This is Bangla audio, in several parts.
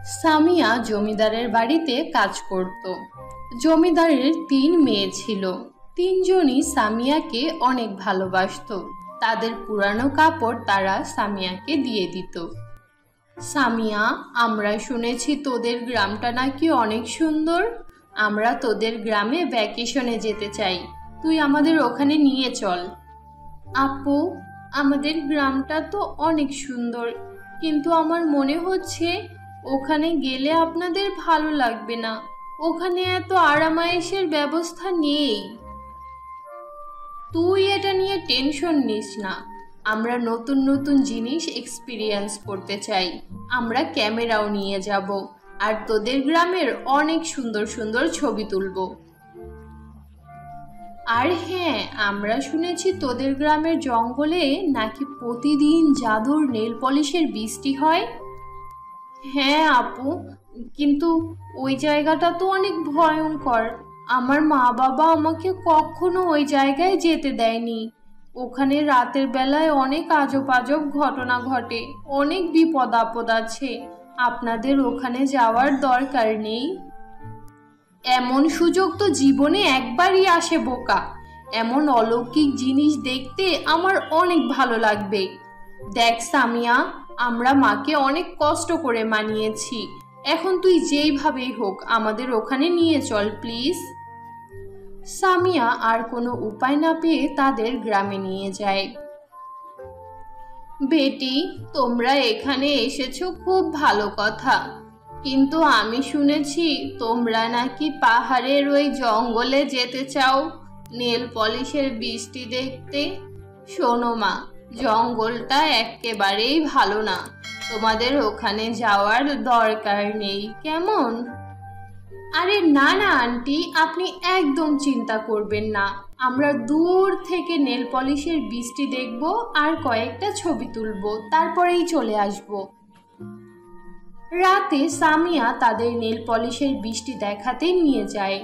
সামিয়া জমিদারের বাড়িতে কাজ করত। জমিদারের ৩ মেয়ে ছিল। ৩ জনই সামিয়াকে অনেক ভালোবাসতো। তাদের পুরানো কাপড় তারা সামিয়াকে দিয়ে দিত। সামিয়া, আমরা শুনেছি তোদের গ্রামটা নাকি অনেক সুন্দর। আমরা তোদের গ্রামে ভ্যাকেশনে যেতে চাই, তুই আমাদের ওখানে নিয়ে চল। আপু, আমাদের গ্রামটা তো অনেক সুন্দর, কিন্তু আমার মনে হচ্ছে ওখানে গেলে আপনাদের ভালো লাগবে না। ওখানে এত আরামায়েশের ব্যবস্থা নেই। তুই এটা নিয়ে টেনশন নিস না। আমরা নতুন নতুন জিনিস এক্সপিরিয়েন্স করতে চাই। আমরা ক্যামেরাও নিয়ে যাব, আর তোদের গ্রামের অনেক সুন্দর সুন্দর ছবি তুলব। আর হ্যাঁ, আমরা শুনেছি তোদের গ্রামের জঙ্গলে নাকি প্রতিদিন জাদুর নেল পলিশের বৃষ্টি হয়। হ্যাঁ আপু, কিন্তু ওই জায়গাটা তো অনেক ভয়ঙ্কর। আমার মা বাবা আমাকে কখনো ওই জায়গায় যেতে দেয়নি। ওখানে রাতের বেলায় অনেক আজব আজব ঘটনা ঘটে, অনেক বিপদ আপদ আছে। আপনাদের ওখানে যাওয়ার দরকার নেই। এমন সুযোগ তো জীবনে একবারই আসে বোকা। এমন অলৌকিক জিনিস দেখতে আমার অনেক ভালো লাগবে। দেখ সামিয়া, আমরা মাকে অনেক কষ্ট করে মানিয়েছি। এখন তুই যেইভাবেই হোক আমাদের ওখানে নিয়ে চল প্লিজ। সামিয়া আর কোনো উপায় না পেয়ে তাদের গ্রামে নিয়ে যায়। বেটি, তোমরা এখানে এসেছো খুব ভালো কথা, কিন্তু আমি শুনেছি তোমরা নাকি পাহাড়ের ওই জঙ্গলে যেতে চাও নেল পলিশের বৃষ্টি দেখতে। শোনো মা, জঙ্গলটা একেবারেই ভালো না। তোমাদের ওখানে যাওয়ার দরকার নেই, কেমন? আরে না না আন্টি, আপনি একদম চিন্তা করবেন না। আমরা দূর থেকে নেল পলিশের বৃষ্টি দেখব আর কয়েকটা ছবি তুলব, তারপরেই চলে আসব। রাতে সামিয়া তাদের নেল পলিশের বৃষ্টি দেখাতে নিয়ে যায়।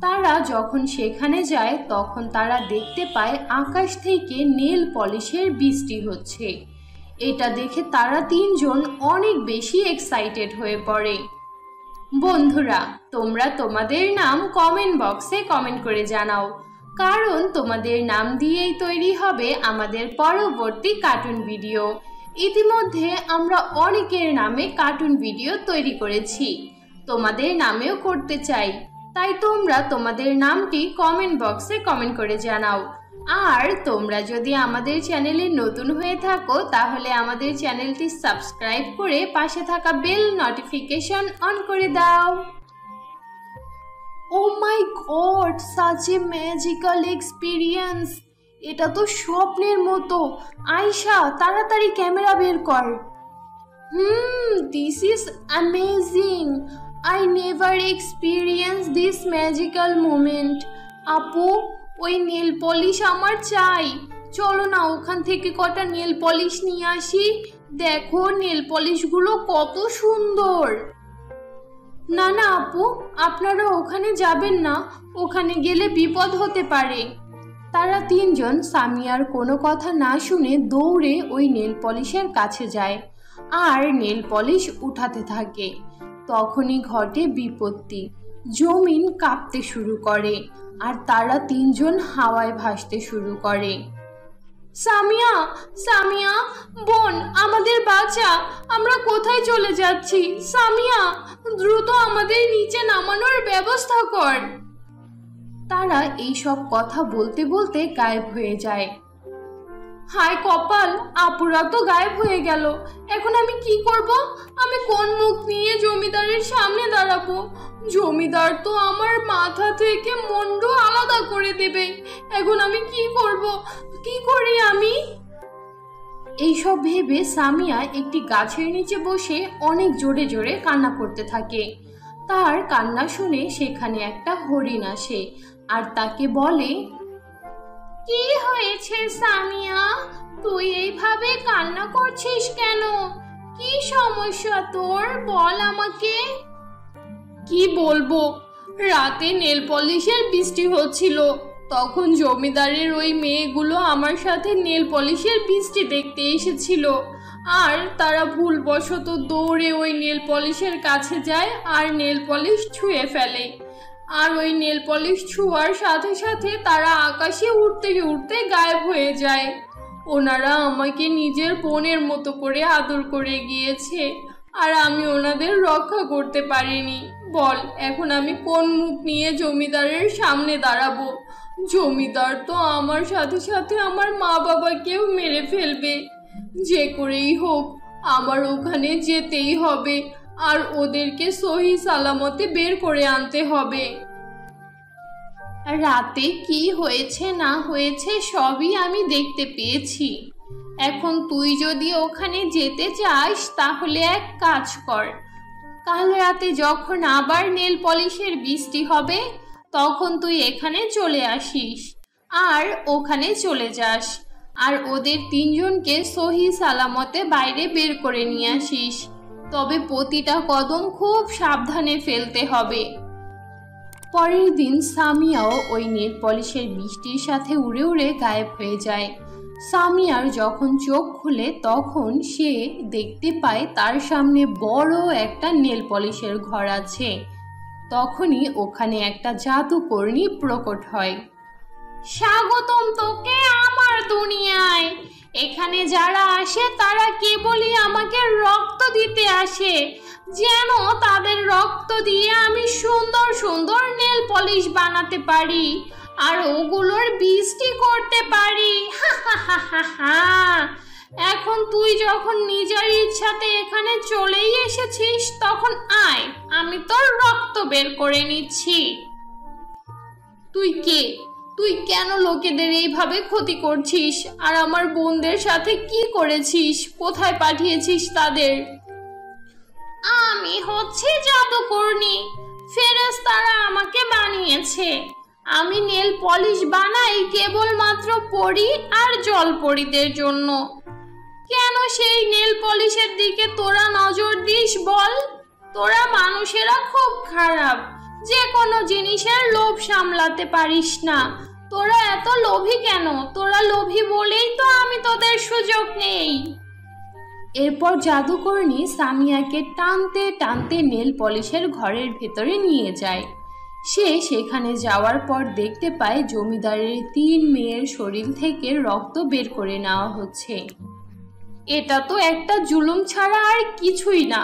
তারা যখন সেখানে যায় তখন তারা দেখতে পায় আকাশ থেকে নেল পলিশের বৃষ্টি হচ্ছে। এটা দেখে তারা ৩ জন অনেক বেশি এক্সাইটেড হয়ে পড়ে। বন্ধুরা, তোমরা তোমাদের নাম কমেন্ট বক্সে কমেন্ট করে জানাও, কারণ তোমাদের নাম দিয়েই তৈরি হবে আমাদের পরবর্তী কার্টুন ভিডিও। ইতিমধ্যে আমরা অনেকের নামে কার্টুন ভিডিও তৈরি করেছি, তোমাদের নামেও করতে চাই। তাই তোমরা তোমাদের নামটি কমেন্ট বক্সে কমেন্ট করে জানাও। আর তোমরা যদি আমাদের চ্যানেলে নতুন হয়ে থাকো তাহলে আমাদের চ্যানেলটি সাবস্ক্রাইব করে পাশে থাকা বেল নোটিফিকেশন অন করে দাও। Oh my god, such a magical experience! এটা তো স্বপ্নের মতো। আয়শা, তাড়াতাড়ি ক্যামেরা বের কর। This is amazing. I never experienced this magical moment. আপু, ওই নেল পলিশ আমার চাই। চলো না ওখান থেকে কটা নেল পলিশ নিয়ে আসি। দেখো নেল পলিশগুলো কত সুন্দর। না না আপু, আপনারা ওখানে যাবেন না, ওখানে গেলে বিপদ হতে পারে। তারা ৩ জন সামিয়ার কোনো কথা না শুনে দৌড়ে ওই নেল পলিশের কাছে যায় আর নেল পলিশ উঠাতে থাকে। তখনই ঘটে বিপত্তি। জমিন কাঁপতে শুরু করে আর তারা ৩ জন হাওয়ায় ভাসতে শুরু করে। সামিয়া, সামিয়া বোন, আমাদের বাঁচা, আমরা কোথায় চলে যাচ্ছি? সামিয়া, দ্রুত আমাদের নিচে নামানোর ব্যবস্থা কর। তারা এই সব কথা বলতে বলতে গায়েব হয়ে যায়। হায় কপাল, আপুরা তো গায়েব হয়ে গেল। এখন আমি কি করব? আমি কোন মুখ নিয়ে জমিদারের সামনে দাঁড়াবো? জমিদার তো আমার মাথা থেকে মুন্ডু আলাদা করে দেবে। এখন আমি কি করব? কি করি আমি? এইসব ভেবে সামিয়া একটি গাছের নিচে বসে অনেক জোরে জোরে কান্না করতে থাকে। তার কান্না শুনে সেখানে একটা হরিণ আসে আর তাকে বলে, কি হয়েছে সামিয়া? তুই এইভাবে কান্না করছিস কেন? কি সমস্যা তোর, বল আমাকে। কি বলবো, রাতে নেল পলিশের বৃষ্টি হচ্ছিল, তখন জমিদারের ওই মেয়েগুলো আমার সাথে নেল পলিশের বৃষ্টি দেখতে এসেছিল। আর তারা ভুলবশত দৌড়ে ওই নেল পলিশের কাছে যায় আর নেল পলিশ ছুঁয়ে ফেলে। আর ওই নেল পলিশ ছোঁয়ার সাথে সাথে তারা আকাশে উড়তে উড়তে গায়েব হয়ে যায়। ওনারা আমাকে নিজের বোনের মতো করে আদর করে গিয়েছে, আর আমি ওনাদের রক্ষা করতে পারিনি। বল, এখন আমি কোন মুখ নিয়ে জমিদারের সামনে দাঁড়াবো? জমিদার তো আমার সাথে সাথে আমার মা বাবাকেও মেরে ফেলবে। যে করেই হোক আমার ওখানে যেতেই হবে, আর ওদেরকে সহি সালামতে বের করে আনতে হবে। রাতে কি হয়েছে না হয়েছে সবই আমি দেখতে পেয়েছি। এখন তুই যদি ওখানে যেতে চাস তাহলে এক কাজ কর, কাল রাতে যখন আবার নেল পলিশের বৃষ্টি হবে তখন তুই এখানে চলে আসিস আর ওখানে চলে যাস, আর ওদের তিনজনকে সহি সালামতে বাইরে বের করে নিয়ে আসিস। তবে প্রতিটা কদম খুব সাবধানে ফেলতে হবে। পরের দিন সামিয়াও ওই নেল পলিশের বৃষ্টির সাথে উড়ে উড়ে গায়েব হয়ে যায়। সামিয়ার যখন চোখ খুলে তখন সে দেখতে পায় তার সামনে বড় একটা নেল পলিশের ঘর আছে। তখনই ওখানে একটা জাদুকর্ণী প্রকট হয়। স্বাগতম তোকে আমার দুনিয়ায়। এখানে যারা আসে তারা কেবলই আমাকে রক্ত দিতে আসে, যেন তাদের রক্ত দিয়ে আমি সুন্দর সুন্দর নেল পলিশ বানাতে পারি আর ওগুলোর বৃষ্টি করতে পারি। এখন তুই যখন নিজের ইচ্ছাতে এখানে চলেই এসেছিস তখন আয়, আমি তোর রক্ত বের করে নিচ্ছি। তুই কে? তুই কেন লোকেদের এইভাবে ক্ষতি করছিস? আর আমার বোনদের সাথে কি করেছিস? কোথায় পাঠিয়েছিস তাদের? আমি হচ্ছে জাদুকর্ণী, ফেরেশতারা আমাকে বানিয়েছে। আমি নেল পলিশ বানাই কেবলমাত্র পরী আর জলপরীদের জন্য। কেন সেই নেল পলিশের দিকে তোরা নজর দিস বল? তোরা মানুষেরা খুব খারাপ, যে কোনো জিনিসের লোভ সামলাতে পারিস না। তোরা এত লোভী কেন? তোরা লোভী বলেই তো আমি তোদের সুযোগ নেই। এরপর জাদুকর্ণী সামিয়াকে টানতে টানতে নেল পলিশের ঘরের ভেতরে নিয়ে যায়। সে সেখানে যাওয়ার পর দেখতে পায় জমিদারের 3 মেয়ের শরীর থেকে রক্ত বের করে নেওয়া হচ্ছে। এটা তো একটা জুলুম ছাড়া আর কিছুই না।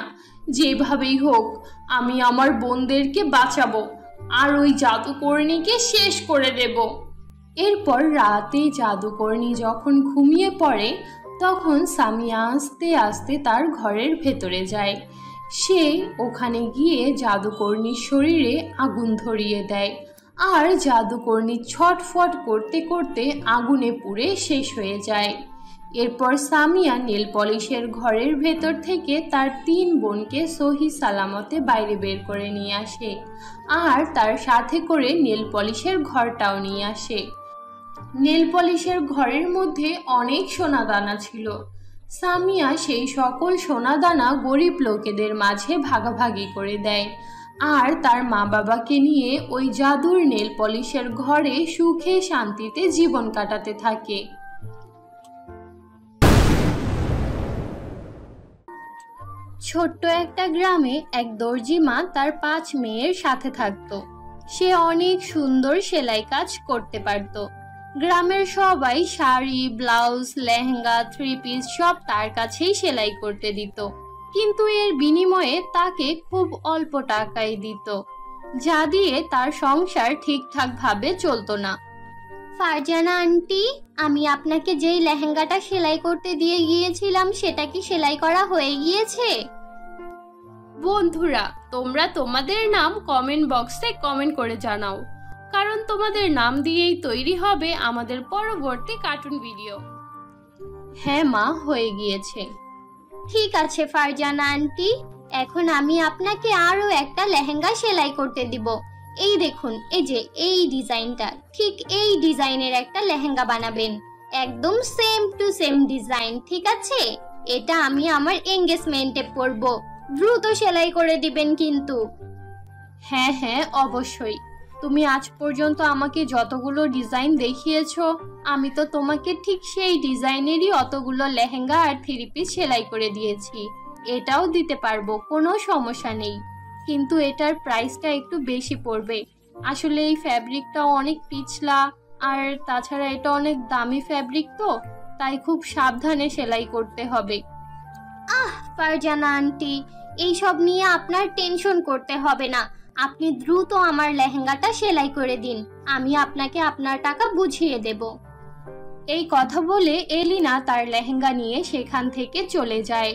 যেভাবেই হোক আমি আমার বোনদেরকে বাঁচাবো আর ওই জাদুকর্ণীকে শেষ করে দেব। এরপর রাতে জাদুকর্ণী যখন ঘুমিয়ে পড়ে তখন সামিয়া আস্তে আস্তে তার ঘরের ভেতরে যায়। সে ওখানে গিয়ে জাদুকর্ণীর শরীরে আগুন ধরিয়ে দেয়, আর জাদুকর্ণী ছটফট করতে করতে আগুনে পুড়ে শেষ হয়ে যায়। এরপর সামিয়া নেল পলিশের ঘরের ভেতর থেকে তার 3 বোনকে সহি সালামতে বাইরে বের করে নিয়ে আসে, আর তার সাথে করে নেল পলিশের ঘরটাও নিয়ে আসে। নেল পলিশের ঘরের মধ্যে অনেক সোনাদানা ছিল। সামিয়া সেই সকল সোনাদানা গরিব লোকেদের মাঝে ভাগাভাগি করে দেয়, আর তার মা বাবাকে নিয়ে ওই জাদুর নেল পলিশের ঘরে সুখে শান্তিতে জীবন কাটাতে থাকে। ছোট্ট একটা গ্রামে এক দর্জি মা তার 5 মেয়ের সাথে থাকত। সে অনেক সুন্দর সেলাই কাজ করতে পারত। গ্রামের সবাই শাড়ি, ব্লাউজ, লেহেঙ্গা, 3 পিস সব তার কাছেই সেলাই করতে দিত, কিন্তু এর বিনিময়ে তাকে খুব অল্প টাকাই দিত, যা দিয়ে তার সংসার ঠিকঠাক ভাবে চলতো না। ফারজানা আন্টি, আমি আপনাকে যেই লেহেঙ্গাটা সেলাই করতে দিয়ে গিয়েছিলাম সেটা কি সেলাই করা হয়ে গিয়েছে? বন্ধুরা, তোমরা তোমাদের নাম কমেন্ট বক্সে কমেন্ট করে জানাও, কারণ তোমাদের নাম দিয়েই তৈরি হবে আমাদের পরবর্তী কার্টুন ভিডিও। হ্যাঁ মা, হয়ে গিয়েছে। ঠিক আছে ফারজানা আন্টি, এখন আমি আপনাকে আরো একটা লেহেঙ্গা সেলাই করতে দিব। এই দেখুন, এই যে এই ডিজাইনটা, ঠিক এই ডিজাইনের একটা লেহেঙ্গা বানাবেন, একদম সেম টু সেম ডিজাইন, ঠিক আছে? এটা আমি আমার এনগেজমেন্টে পরবো, দ্রুত সেলাই করে দিবেন কিন্তু। হ্যাঁ হ্যাঁ, অবশ্যই। তুমি আজ পর্যন্ত আমাকে যতগুলো ডিজাইন দেখিয়েছো, আমি তো তোমাকে ঠিক সেই ডিজাইনেরই অতগুলো লেহেঙ্গা আর 3 পিস সেলাই করে দিয়েছি। এটাও দিতে পারবো, কোনো সমস্যা নেই। কিন্তু এটার প্রাইসটা একটু বেশি পড়বে। আসলে এই ফ্যাব্রিকটা অনেক পিছলা, আর তাছাড়া এটা অনেক দামি ফ্যাব্রিক, তো তাই খুব সাবধানে সেলাই করতে হবে। ফারজানা আন্টি, এইসব নিয়ে আপনার টেনশন করতে হবে না। আপনি দ্রুত আমার লেহেঙ্গাটা সেলাই করে দিন, আমি আপনাকে আপনার টাকা বুঝিয়ে দেব। এই কথা বলে এলিনা তার লেহেঙ্গা নিয়ে সেখান থেকে চলে যায়।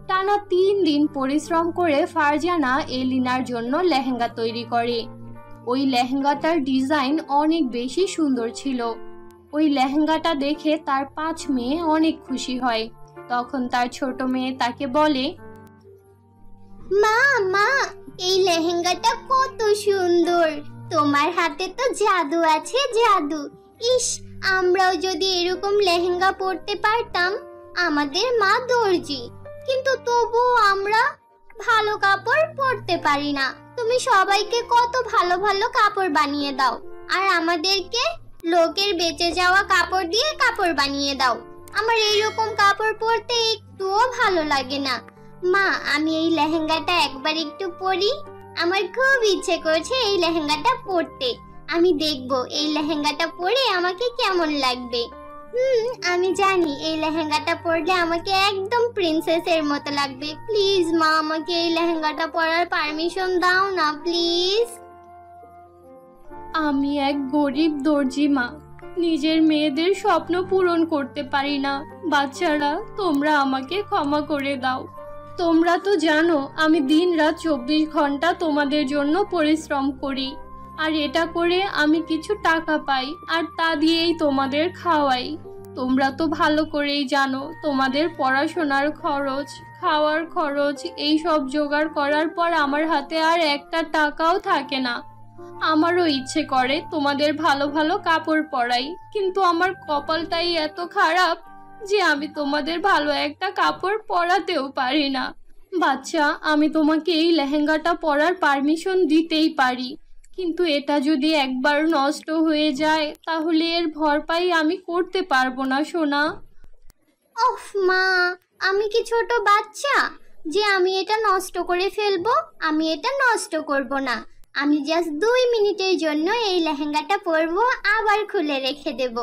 টানা 3 দিন পরিশ্রম করে ফারজানা এলিনার জন্য লেহেঙ্গা তৈরি করে। ওই লেহেঙ্গাটার ডিজাইন অনেক বেশি সুন্দর ছিল। ওই লেহেঙ্গাটা দেখে তার 5 মেয়ে অনেক খুশি হয়। তখন তার ছোট মেয়ে তাকে বলে, মা মা, এই লেহেঙ্গাটা কত সুন্দর, তোমার হাতে তো জাদু আছে, জাদু। ইস, আমরাও যদি এরকম লেহেঙ্গা পরতে পারতাম। আমাদের মা দর্জি, কিন্তু তবুও আমরা ভালো কাপড় পরতে পারি না। তুমি সবাইকে কত ভালো ভালো কাপড় বানিয়ে দাও, আর আমাদেরকে লোকের বেঁচে যাওয়া কাপড় দিয়ে কাপড় বানিয়ে দাও। আমার এইরকম কাপড় পরতে একটুও ভালো লাগে না। মা, আমি এই লেহেঙ্গাটা একবার একটু পরি। আমার খুব ইচ্ছে করছে এই লেহেঙ্গাটা পরতে। আমি দেখব এই লেহেঙ্গাটা পরে আমাকে কেমন লাগবে। আমি জানি এই লেহেঙ্গাটা পরলে আমাকে একদম প্রিন্সেসের মতো লাগবে। প্লিজ মা, আমাকে এই লেহেঙ্গাটা পরার পারমিশন দাও না প্লিজ। আমি এক গরিব দর্জি মা, নিজের মেয়েদের স্বপ্ন পূরণ করতে পারি না। বাচ্চারা, তোমরা আমাকে ক্ষমা করে দাও। তোমরা তো জানো আমি দিনরাত 24 ঘন্টা তোমাদের জন্য পরিশ্রম করি, আর এটা করে আমি কিছু টাকা পাই, আর তা দিয়েই তোমাদের খাওয়াই। তোমরা তো ভালো করেই জানো তোমাদের পড়াশোনার খরচ, খাওয়ার খরচ, এই সব জোগাড় করার পর আমার হাতে আর একটা টাকাও থাকে না। আমারও ইচ্ছে করে তোমাদের ভালো ভালো কাপড় পরাই, কিন্তু আমার কপালটাই এত খারাপ যে আমি তোমাদের ভালো একটা কাপড় পরাতেও পারি না। বাচ্চা, আমি তোমাকে এই লেহেঙ্গাটা পরার পারমিশন দিতেই পারি, কিন্তু এটা যদি একবার নষ্ট হয়ে যায় তাহলে এর ভরপাই আমি করতে পারবো না সোনা। ওফ মা, আমি কি ছোট বাচ্চা যে আমি এটা নষ্ট করে ফেলবো? আমি এটা নষ্ট করব না। আমি জাস্ট 2 মিনিটের জন্য এই লেহেঙ্গাটা পরবো, আবার খুলে রেখে দেব।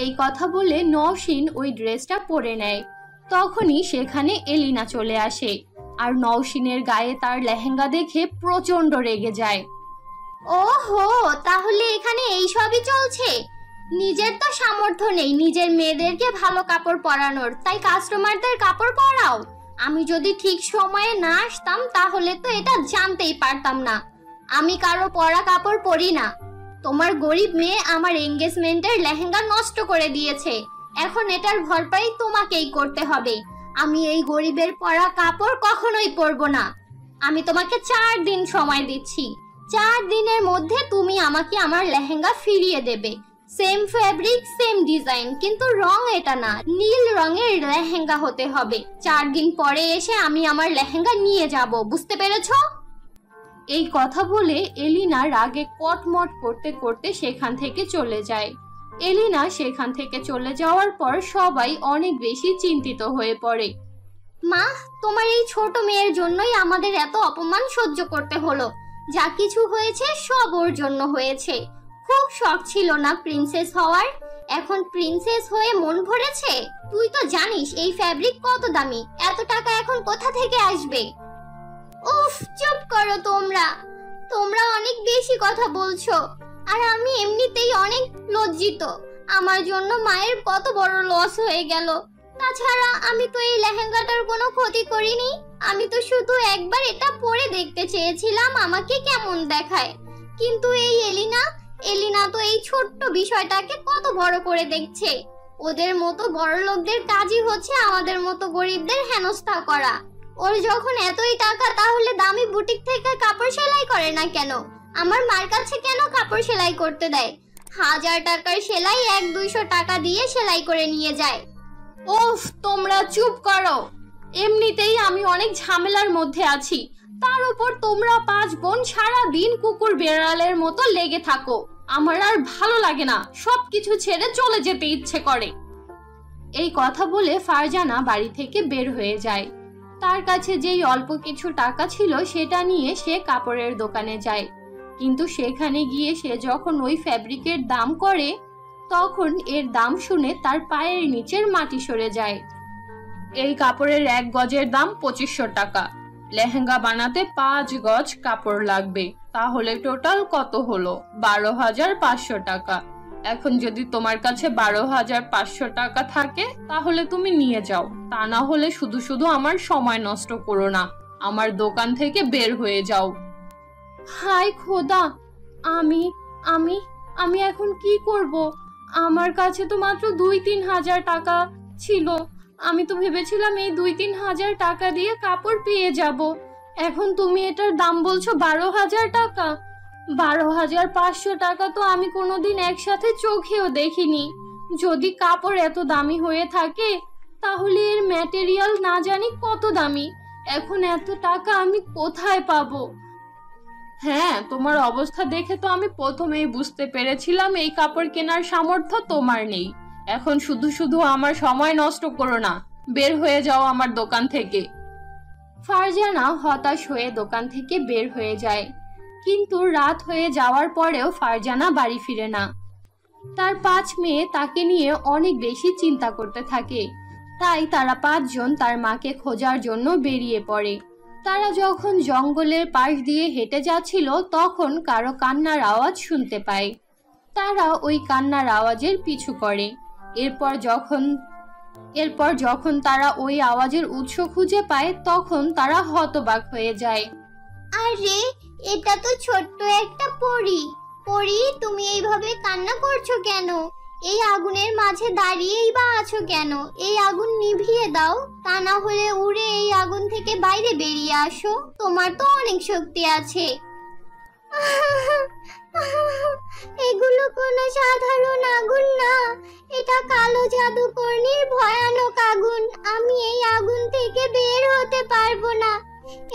এই কথা বলে নওশিন ওই ড্রেসটা পরে নেয়। তখনই সেখানে এলিনা চলে আসে, আর নওশিনের গায়ে তার লেহেঙ্গা দেখে প্রচন্ড রেগে যায়। ওহো, তাহলে এখানে এই সবই চলছে। নিজের তো সামর্থ্য নেই নিজের মেয়েদেরকে ভালো কাপড় পরানোর, তাই কাস্টমারদের কাপড় পরাও। আমি যদি ঠিক সময়ে না আসতাম তাহলে তো এটা জানতেই পারতাম না। আমি কারো পরা কাপড় পরি না। তোমার গরিব মেয়ে আমার এঙ্গেজমেন্টের লেহেঙ্গা নষ্ট করে দিয়েছে, এখন এটার ভরপাই তোমাকেই করতে হবে। আমি এই গরিবের পরা কাপড় কখনোই পরবো না। আমি তোমাকে 4 দিন সময় দিচ্ছি। 4 দিনের মধ্যে তুমি আমাকে আমার লেহেঙ্গা ফিরিয়ে দেবে। সেম ফ্যাব্রিক, সেম ডিজাইন, কিন্তু রং এটা না, নীল রঙের লেহেঙ্গা হতে হবে। 4 দিন পরে এসে আমি আমার লেহেঙ্গা নিয়ে যাব, বুঝতে পেরেছো? এই কথা বলে এলিনা রাগে কটমট করতে করতে সেখান থেকে চলে যায়। এলিনা সেখান থেকে চলে যাওয়ার পর সবাই অনেক বেশি চিন্তিত হয়ে পড়ে। মা, তোমার এই ছোট মেয়ের জন্যই আমাদের এত অপমান সহ্য করতে হলো। যা কিছু হয়েছে সব ওর জন্য হয়েছে। খুব শখ ছিল না প্রিন্সেস হওয়ার, এখন প্রিন্সেস হয়ে মন ভরেছে। তুই তো জানিস এই ফ্যাব্রিক কত দামি, এত টাকা এখন কোথা থেকে আসবে? উফ, চুপ করো তোমরা। তোমরা অনেক বেশি কথা বলছো, আর আমি এমনিতেই অনেক লজ্জিত। আমার জন্য মায়ের কত বড় লস হয়ে গেল। তাছাড়া আমি তো এই লেহেঙ্গাটার কোনো ক্ষতি করিনি। আমি তো শুধু একবার এটা পরে দেখতে চেয়েছিলাম আমাকে কেমন দেখায়। কিন্তু এই এলিনা তো এই ছোট্ট বিষয়টাকে কত বড় করে দেখছে। ওদের মতো বড় লোকদের কাজই হচ্ছে আমাদের মতো গরিবদের হেনস্থা করা। ওর যখন এতই টাকা, তাহলে দামি বুটিক থেকে কাপড় সেলাই করে না কেন? আমার মার কাছে কেন কাপড় সেলাই করতে দেয়? 1000 টাকার সেলাই 100-200 টাকা দিয়ে সেলাই করে নিয়ে যায়। ওফ, তোমরা চুপ করো। এমনিতেই আমি অনেক ঝামেলার মধ্যে আছি, তার উপর তোমরা 5 বোন সারা দিন কুকুর বেড়ালের মতো লেগে থাকো। আমার আর ভালো লাগে না, সবকিছু ছেড়ে চলে যেতে ইচ্ছে করে। এই কথা বলে ফারজানা বাড়ি থেকে বের হয়ে যায়। তার কাছে যেই অল্প কিছু টাকা ছিল সেটা নিয়ে সে কাপড়ের দোকানে যায়, কিন্তু সেখানে গিয়ে সে যখন ওই ফ্যাব্রিকের দাম করে তখন এর দাম শুনে তার পায়ের নিচের মাটি সরে যায়। এই কাপড়ের 1 গজের দাম 2500 টাকা। লেহেঙ্গা বানাতে 5 গজ কাপড় লাগবে, তাহলে টোটাল কত হলো? 12,500 টাকা। এখন যদি তোমার কাছে 12,500 টাকা থাকে তাহলে তুমি নিয়ে যাও, তা না হলে শুধু শুধু আমার সময় নষ্ট করো না, আমার দোকান থেকে বের হয়ে যাও। হায় খোদা, আমি আমি আমি এখন কি করব? আমার কাছে তো মাত্র 2-3 হাজার টাকা ছিল। আমি তো ভেবেছিলাম এই 2-3 হাজার টাকা দিয়ে কাপড় পেয়ে যাব। এখন তুমি এটার দাম বলছো 12,000 টাকা। 12,500 টাকা তো আমি কোনোদিন একসাথে চোখেও দেখিনি। যদি কাপড় এত দামি হয়ে থাকে তাহলে এর ম্যাটেরিয়াল না জানি কত দামি। এখন এত টাকা আমি কোথায় পাবো? হ্যাঁ, তোমার অবস্থা দেখে তো আমি প্রথমেই বুঝতে পেরেছিলাম এই কাপড় কেনার সামর্থ্য তোমার নেই। এখন শুধু শুধু আমার সময় নষ্ট করো না, বের হয়ে যাও আমার দোকান থেকে। ফারজানা হতাশ হয়ে দোকান থেকে বের হয়ে যায়, কিন্তু রাত হয়ে যাওয়ার পরেও ফারজানা বাড়ি ফিরে না। তার 5 মেয়ে তাকে নিয়ে অনেক বেশি চিন্তা করতে থাকে, তাই তারা 5 জন তার মাকে খোঁজার জন্য বেরিয়ে পড়ে। তারা যখন জঙ্গলের পাশ দিয়ে হেঁটে যাচ্ছিল তখন কারো কান্নার আওয়াজ শুনতে পায়। তারা ওই কান্নার আওয়াজের পিছু করে। এরপর যখন তারা ওই আওয়াজের উৎস খুঁজে পায় তখন তারা হতবাক হয়ে যায়। আরে, এটা তো ছোট্ট একটা পরী। পরী, তুমি এইভাবে কান্না করছো কেন? এই আগুনের মাঝে দাঁড়িয়েই বা আছো কেন? এই আগুন নিভিয়ে দাও, তা না হলে উড়ে এই আগুন থেকে বাইরে বেরিয়ে আসো। তোমার তো অনেক শক্তি আছে। এগুলো কোনো সাধারণ আগুন না, এটা কালো জাদুকরনির ভয়ানক আগুন। আমি এই আগুন থেকে বের হতে পারবো না।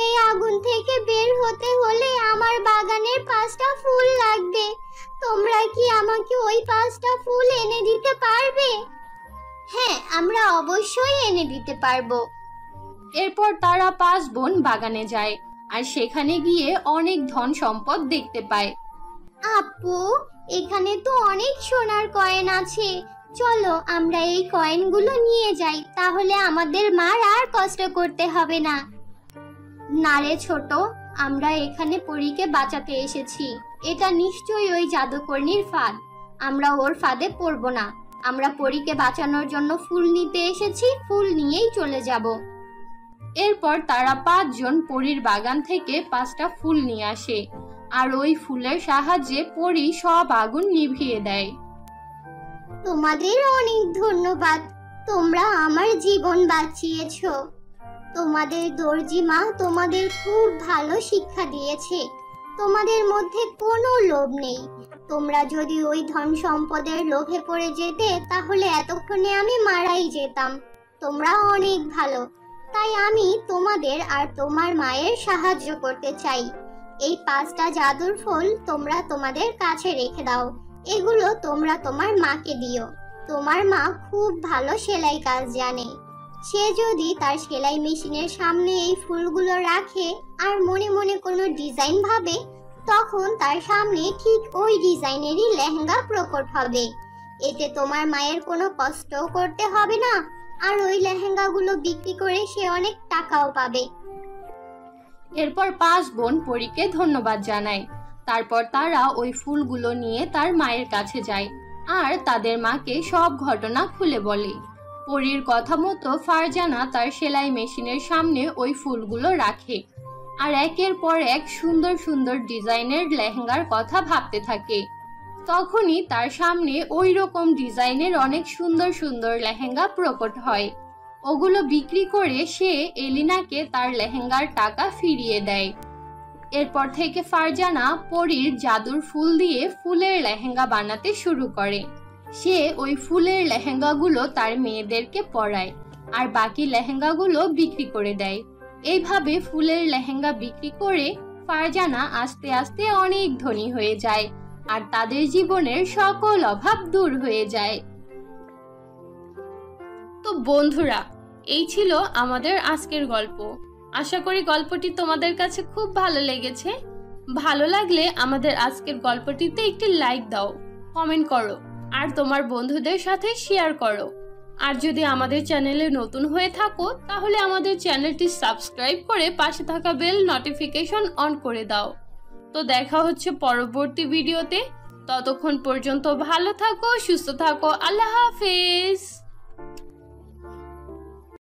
এই আগুন থেকে বের হতে হলে আমার বাগানের 5টা ফুল লাগবে। তোমরা কি আমাকে ওই 5টা ফুল এনে দিতে পারবে? হ্যাঁ, আমরা অবশ্যই এনে দিতে পারবো। এরপর তারা 5 বোন বাগানে যায় আর সেখানে গিয়ে অনেক ধন সম্পদ দেখতে পায়। আপু, এখানে তো অনেক সোনার কয়েন আছে। চলো আমরা এই কয়েনগুলো নিয়ে যাই, তাহলে আমাদের মার আর কষ্ট করতে হবে না। না রে ছোট, আমরা এখানে পরীকে বাঁচাতে এসেছি। এটা নিশ্চয়ই ওই জাদুকরনির ফাঁদ। আমরা ওর ফাঁদে পড়ব না। আমরা পরীকে বাঁচানোর জন্য ফুল নিতে এসেছি, ফুল নিয়েই চলে যাব। এরপর তারা 5 জন পরীর বাগান থেকে 5টা ফুল নিয়ে আসে আর ওই ফুলের সাহায্যে পরী সব আগুন নিভিয়ে দেয়। তোমাদের অনেক ধন্যবাদ, তোমরা আমার জীবন বাঁচিয়েছো। তোমাদের দর্জি মা তোমাদের খুব ভালো শিক্ষা দিয়েছে। তোমাদের মধ্যে কোনো লোভ নেই। তোমরা যদি ওই ধন সম্পদের লোভে পড়ে যেতে তাহলে এতক্ষণে আমি মারাই যেতাম। তোমরা অনেক ভালো, তাই আমি তোমাদের আর তোমার মায়ের সাহায্য করতে চাই। এই 5টা জাদুর ফুল তোমরা তোমাদের কাছে রেখে দাও। এগুলো তোমরা তোমার মাকে দিও। তোমার মা খুব ভালো সেলাই কাজ জানে। সে যদি তার সেলাই মেশিনের সামনে এই ফুলগুলো রাখে আর মনে মনে কোনো ডিজাইন ভাবে, তখন তার সামনে ঠিক ওই ডিজাইনেরই লেহেঙ্গা প্রকট হবে। এতে তোমার মায়ের কোনো কষ্টও করতে হবে না, আর ওই লেহেঙ্গাগুলো বিক্রি করে সে অনেক টাকাও পাবে। এরপর 5 বোন পরীকে ধন্যবাদ জানায়। তারপর তারা ওই ফুলগুলো নিয়ে তার মায়ের কাছে যায় আর তাদের মাকে সব ঘটনা খুলে বলে। পরীর কথা মতো ফারজানা তার সেলাই মেশিনের সামনে ওই ফুলগুলো রাখে আর একের পর এক সুন্দর সুন্দর ডিজাইনের লেহেঙ্গার কথা ভাবতে থাকে। তখনই তার সামনে ওই রকম ডিজাইনের অনেক সুন্দর সুন্দর লেহেঙ্গা প্রকট হয়। ওগুলো বিক্রি করে সে এলিনাকে তার লেহেঙ্গার টাকা ফিরিয়ে দেয়। এরপর থেকে ফারজানা পরীর জাদুর ফুল দিয়ে ফুলের লেহেঙ্গা বানাতে শুরু করে। সে ওই ফুলের লেহেঙ্গাগুলো তার মেয়েদেরকে পরায় আর বাকি লেহেঙ্গাগুলো বিক্রি করে দেয়। এইভাবে ফুলের লেহেঙ্গা বিক্রি করে ফারজানা আস্তে আস্তে অনেক ধনী হয়ে যায় আর তাদের জীবনের সকল অভাব দূর হয়ে যায়। তো বন্ধুরা, এই ছিল আমাদের আজকের গল্প। আশা করি গল্পটি তোমাদের কাছে খুব ভালো লেগেছে। ভালো লাগলে আমাদের আজকের গল্পটিতে একটি লাইক দাও, কমেন্ট করো আর তোমার বন্ধুদের সাথে শেয়ার করো। আর যদি আমাদের চ্যানেলে নতুন হয়ে থাকো তাহলে আমাদের চ্যানেলটি সাবস্ক্রাইব করে পাশে থাকা বেল নোটিফিকেশন অন করে দাও। তো দেখা হচ্ছে পরবর্তী ভিডিওতে। ততক্ষণ পর্যন্ত ভালো থাকো, সুস্থ থাকো। আল্লাহ হাফেজ।